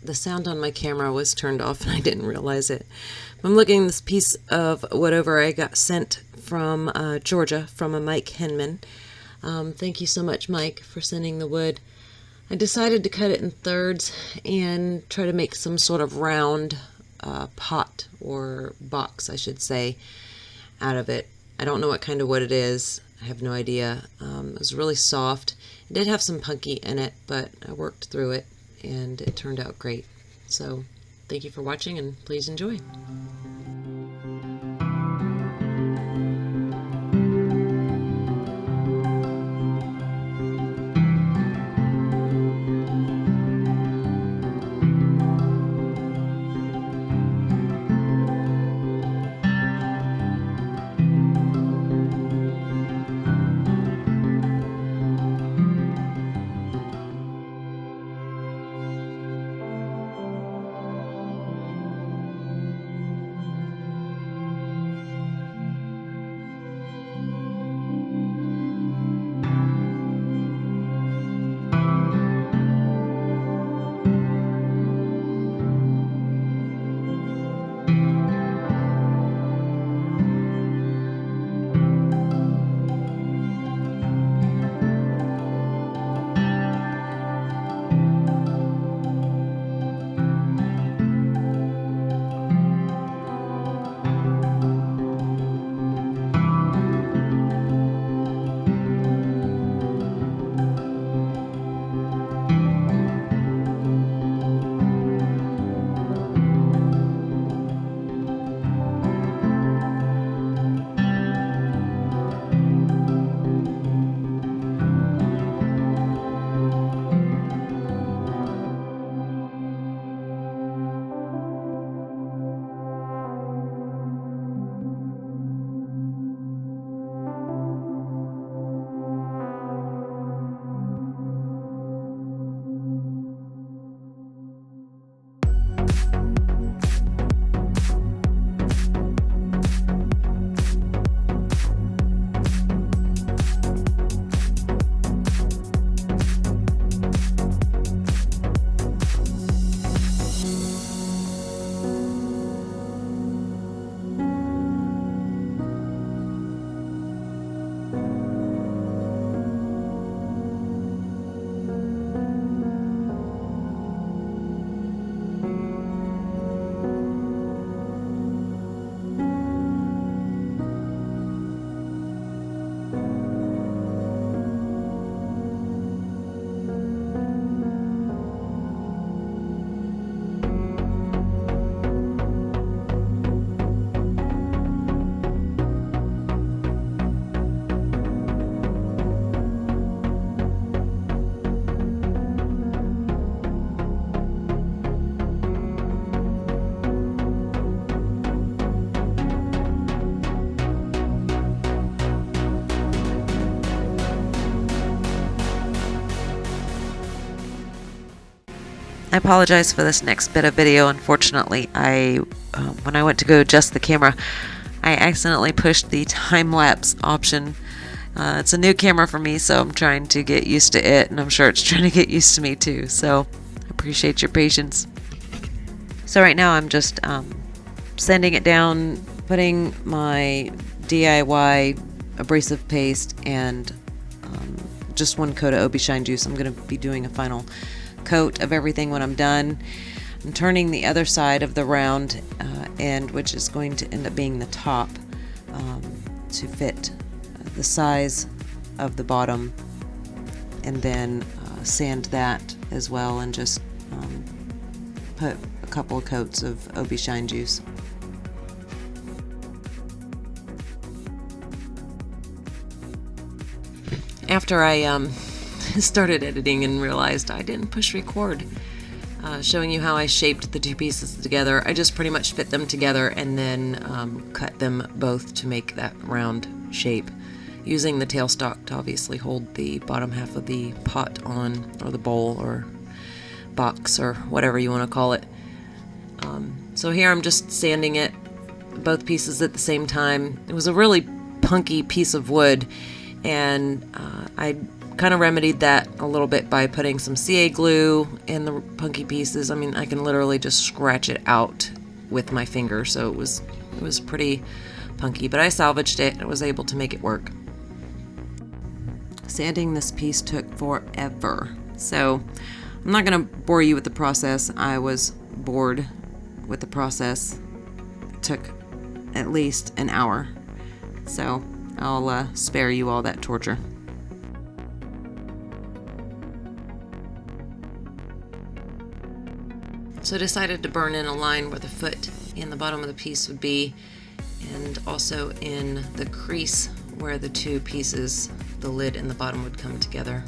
the sound on my camera was turned off and I didn't realize it. I'm looking at this piece of wood over I got sent from Georgia from a Mike Hinman. Thank you so much, Mike, for sending the wood. I decided to cut it in thirds and try to make some sort of round pot or box, I should say, out of it. I don't know what kind of wood it is. I have no idea. It was really soft. It did have some punky in it, but I worked through it and it turned out great. So thank you for watching and please enjoy. I apologize for this next bit of video. Unfortunately, when I went to go adjust the camera, I accidentally pushed the time-lapse option. It's a new camera for me, so I'm trying to get used to it, and I'm sure it's trying to get used to me too, so I appreciate your patience. So right now I'm just sanding it down, putting my DIY abrasive paste and just one coat of OB Shine Juice. I'm going to be doing a final coat of everything when I'm done. I'm turning the other side of the round end, which is going to end up being the top, to fit the size of the bottom, and then sand that as well and just put a couple of coats of OB Shine Juice. After I started editing and realized I didn't push record, showing you how I shaped the two pieces together, I just pretty much fit them together and then cut them both to make that round shape, using the tailstock to obviously hold the bottom half of the pot on, or the bowl or box or whatever you want to call it. So here I'm just sanding it, both pieces at the same time. It was a really punky piece of wood, and I kind of remedied that a little bit by putting some CA glue in the punky pieces. I mean, I can literally just scratch it out with my finger, so it was pretty punky, but I salvaged it and was able to make it work. Sanding this piece took forever, so I'm not going to bore you with the process. I was bored with the process. It took at least an hour, so I'll spare you all that torture. So I decided to burn in a line where the foot and the bottom of the piece would be, and also in the crease where the two pieces, the lid and the bottom, would come together.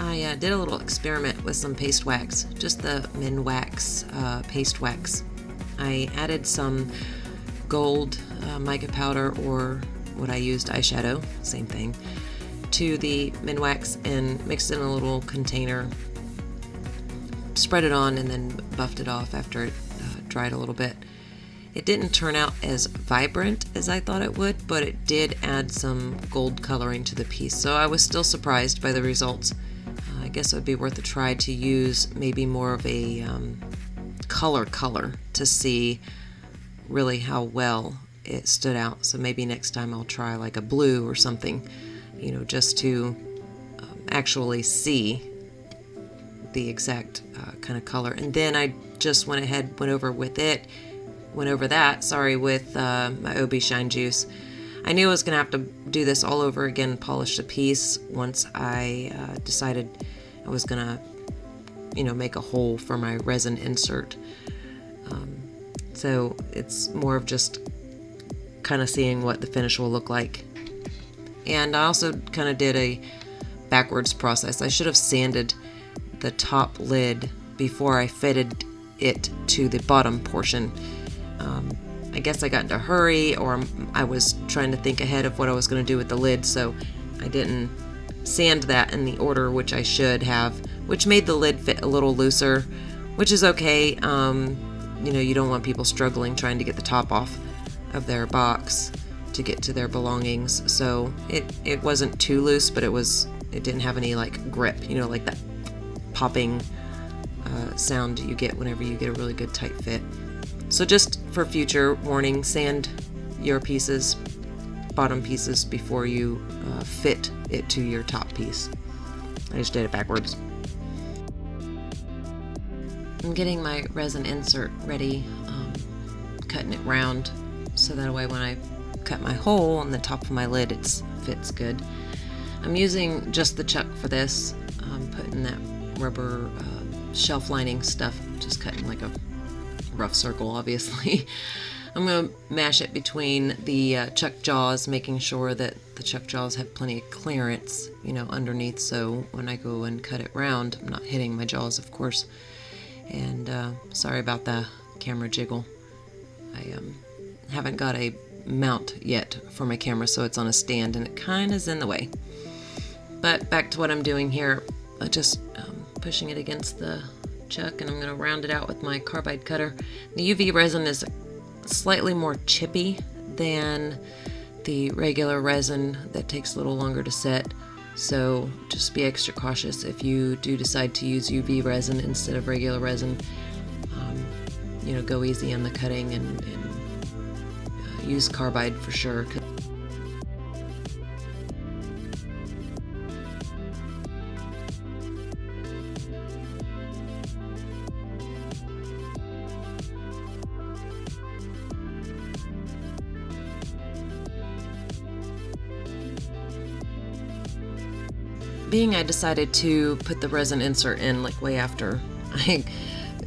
I did a little experiment with some paste wax, just the Min Wax paste wax. I added some gold mica powder, or what I used, eyeshadow, same thing, to the Min Wax and mixed it in a little container, spread it on, and then buffed it off after it dried a little bit. It didn't turn out as vibrant as I thought it would, but it did add some gold coloring to the piece, so I was still surprised by the results. I guess it would be worth a try to use maybe more of a color to see really how well it stood out. So maybe next time I'll try like a blue or something, you know, just to actually see the exact kind of color. And then I just went over with my OB Shine Juice. I knew I was going to have to do this all over again, polish the piece, once I decided I was going to, you know, make a hole for my resin insert. So it's more of just kind of seeing what the finish will look like. And I also kind of did a backwards process. I should have sanded the top lid before I fitted it to the bottom portion. I guess I got into a hurry, or I was trying to think ahead of what I was going to do with the lid, so I didn't sand that in the order which I should have, which made the lid fit a little looser, which is okay. You know, you don't want people struggling trying to get the top off of their box to get to their belongings, so it wasn't too loose, but it didn't have any like grip, you know, like that popping sound you get whenever you get a really good tight fit. So just for future warning, sand your pieces, bottom pieces, before you fit it to your top piece. I just did it backwards. I'm getting my resin insert ready, cutting it round so that way when I cut my hole on the top of my lid, it fits good. I'm using just the chuck for this. I'm putting that rubber shelf lining stuff, just cutting like a rough circle, obviously. I'm going to mash it between the chuck jaws, making sure that the chuck jaws have plenty of clearance, you know, underneath, so when I go and cut it round, I'm not hitting my jaws, of course. And sorry about the camera jiggle. I haven't got a mount yet for my camera, so it's on a stand and it kind of is in the way. But back to what I'm doing here, just pushing it against the chuck, and I'm going to round it out with my carbide cutter. The UV resin is slightly more chippy than the regular resin that takes a little longer to set, so just be extra cautious if you do decide to use UV resin instead of regular resin. You know, go easy on the cutting and use carbide for sure. Being I decided to put the resin insert in like way after I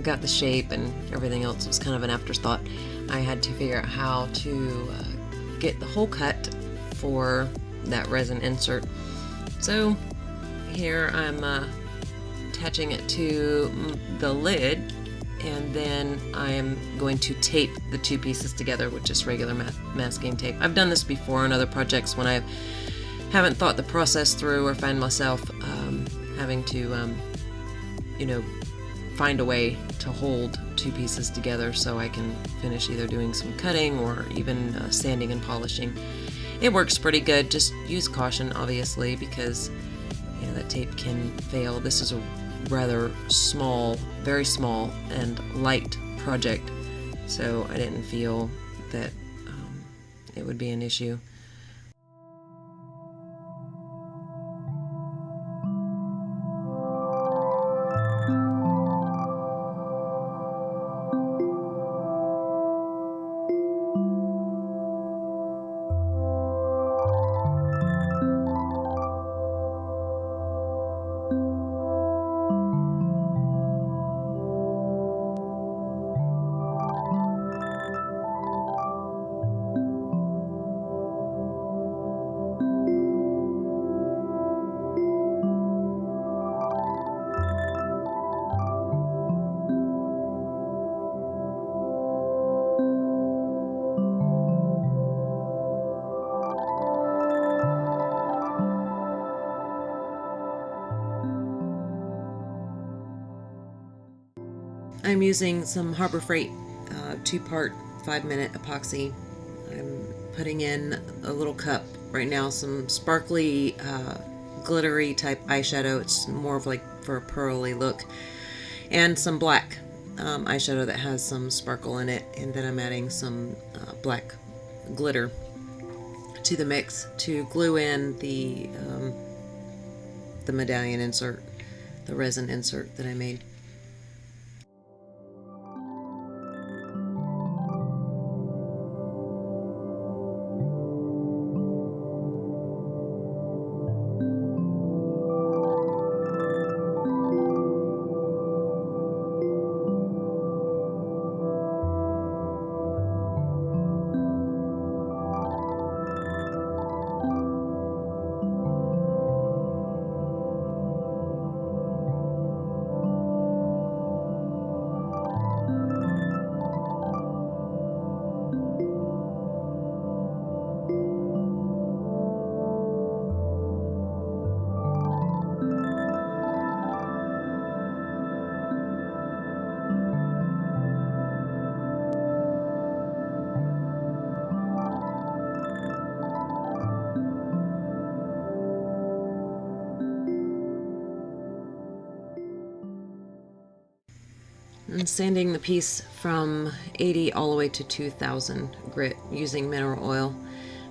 got the shape and everything else was kind of an afterthought, I had to figure out how to get the hole cut for that resin insert. So here I'm attaching it to the lid, and then I am going to tape the two pieces together with just regular masking tape. I've done this before on other projects when I haven't thought the process through or find myself having to you know, find a way to hold two pieces together so I can finish either doing some cutting or even sanding and polishing. It works pretty good. Just use caution, obviously, because you know that tape can fail. This is a rather small, very small and light project, so I didn't feel that it would be an issue. I'm using some Harbor Freight 2-part 5-minute epoxy. I'm putting in a little cup right now, some sparkly glittery type eyeshadow. It's more of like for a pearly look, and some black eyeshadow that has some sparkle in it, and then I'm adding some black glitter to the mix to glue in the medallion insert, the resin insert that I made. I'm sanding the piece from 80 all the way to 2000 grit using mineral oil.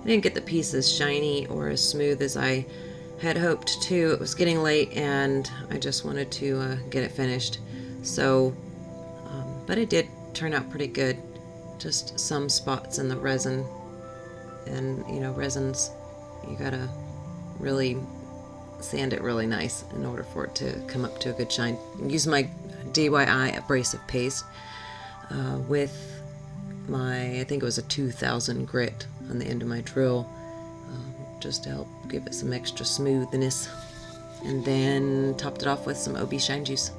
I didn't get the piece as shiny or as smooth as I had hoped to. It was getting late and I just wanted to get it finished. So, but it did turn out pretty good. Just some spots in the resin, and you know, resins, you gotta really sand it really nice in order for it to come up to a good shine. Use my DIY abrasive paste with my, I think it was a 2000 grit on the end of my drill, just to help give it some extra smoothness, and then topped it off with some OB shine juice.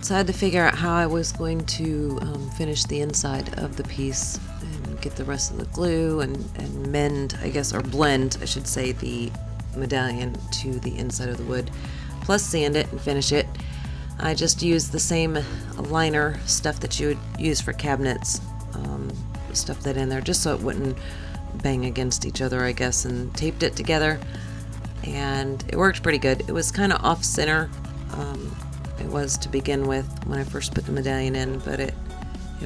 So I had to figure out how I was going to finish the inside of the piece and get the rest of the glue and mend, I guess, or blend, I should say, the medallion to the inside of the wood, plus sand it and finish it. I just used the same liner stuff that you would use for cabinets, stuff that in there just so it wouldn't bang against each other, I guess, and taped it together, and it worked pretty good. It was kind of off center. It was to begin with when I first put the medallion in, but it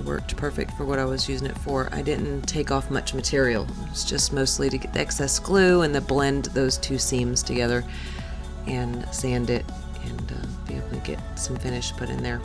worked perfect for what I was using it for. I didn't take off much material. It was just mostly to get the excess glue and then blend those two seams together and sand it and be able to get some finish put in there.